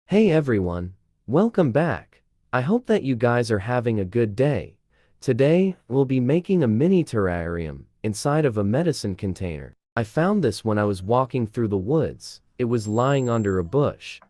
Hey everyone, welcome back. I hope that you guys are having a good day. Today, we'll be making a mini terrarium inside of a medicine container. I found this when I was walking through the woods. It was lying under a bush.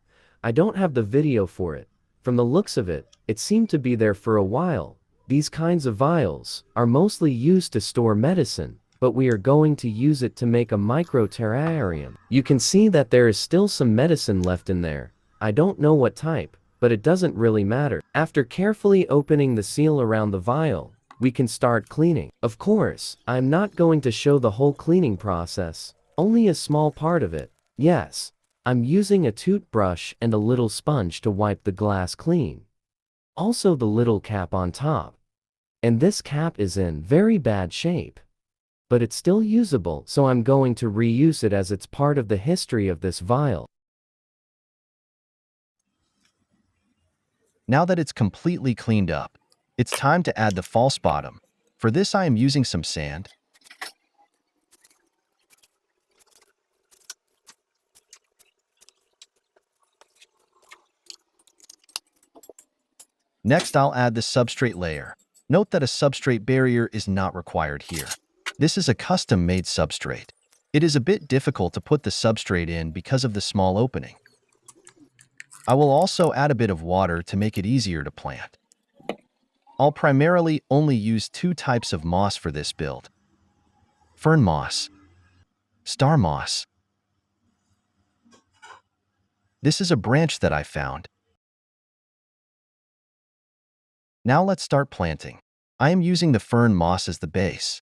I don't have the video for it. From the looks of it, it seemed to be there for a while. These kinds of vials are mostly used to store medicine, but we are going to use it to make a micro terrarium. You can see that there is still some medicine left in there. I don't know what type, but it doesn't really matter. After carefully opening the seal around the vial, we can start cleaning. Of course, I'm not going to show the whole cleaning process, only a small part of it. Yes, I'm using a toothbrush and a little sponge to wipe the glass clean. Also the little cap on top. And this cap is in very bad shape. But it's still usable, so I'm going to reuse it as it's part of the history of this vial. Now that it's completely cleaned up, it's time to add the false bottom. For this I am using some sand. Next I'll add the substrate layer. Note that a substrate barrier is not required here. This is a custom-made substrate. It is a bit difficult to put the substrate in because of the small opening. I will also add a bit of water to make it easier to plant. I'll primarily only use two types of moss for this build: fern moss, star moss. This is a branch that I found. Now let's start planting. I am using the fern moss as the base.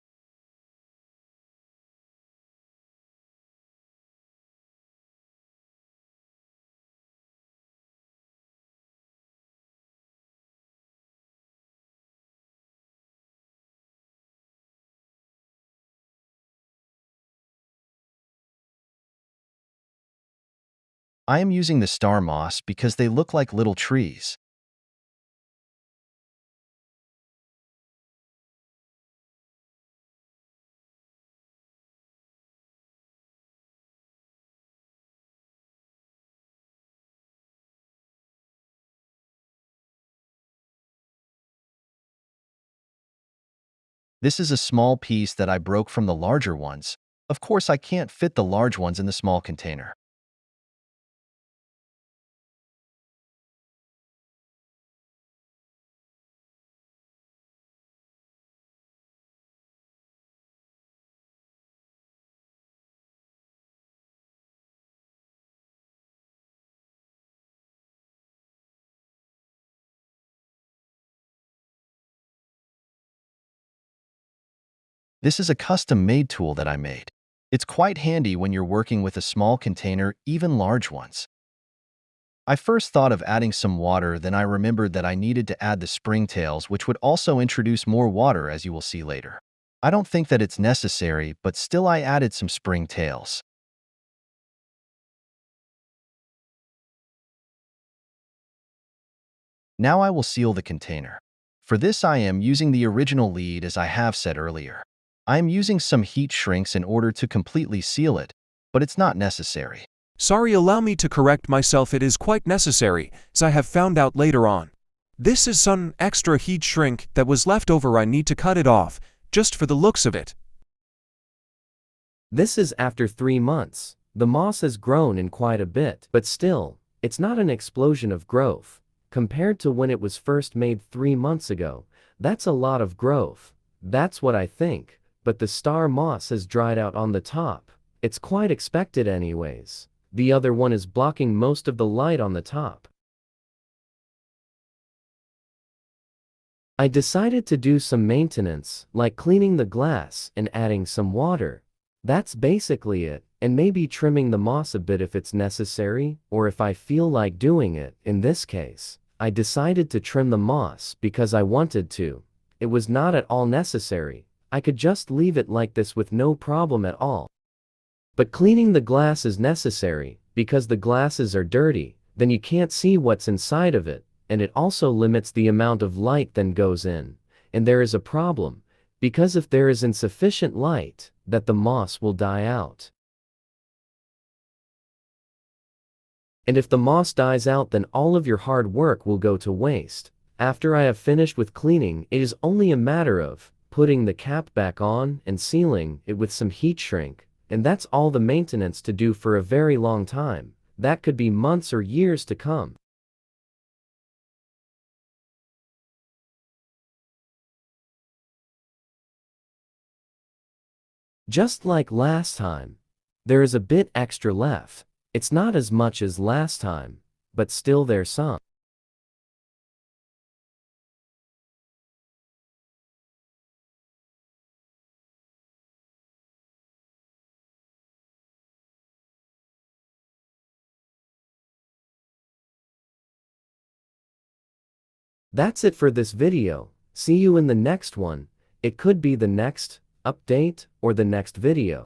I am using the star moss because they look like little trees. This is a small piece that I broke from the larger ones. Of course, I can't fit the large ones in the small container. This is a custom-made tool that I made. It's quite handy when you're working with a small container, even large ones. I first thought of adding some water, then I remembered that I needed to add the springtails, which would also introduce more water, as you will see later. I don't think that it's necessary, but still I added some springtails. Now I will seal the container. For this I am using the original lead, as I have said earlier. I am using some heat shrinks in order to completely seal it, but it's not necessary. Sorry, allow me to correct myself. It is quite necessary, as I have found out later on. This is some extra heat shrink that was left over. I need to cut it off, just for the looks of it. This is after 3 months. The moss has grown in quite a bit, but still, it's not an explosion of growth. Compared to when it was first made 3 months ago, that's a lot of growth. That's what I think, but the star moss has dried out on the top. It's quite expected anyways. The other one is blocking most of the light on the top. I decided to do some maintenance, like cleaning the glass and adding some water. That's basically it, and maybe trimming the moss a bit if it's necessary, or if I feel like doing it. In this case, I decided to trim the moss because I wanted to. It was not at all necessary. I could just leave it like this with no problem at all. But cleaning the glass is necessary, because the glasses are dirty, then you can't see what's inside of it, and it also limits the amount of light that goes in. And there is a problem, because if there is insufficient light, that the moss will die out. And if the moss dies out, then all of your hard work will go to waste. After I have finished with cleaning, it is only a matter of putting the cap back on and sealing it with some heat shrink. And that's all the maintenance to do for a very long time. That could be months or years to come. Just like last time, there is a bit extra left. It's not as much as last time, but still there's some. That's it for this video. See you in the next one. It could be the next update or the next video.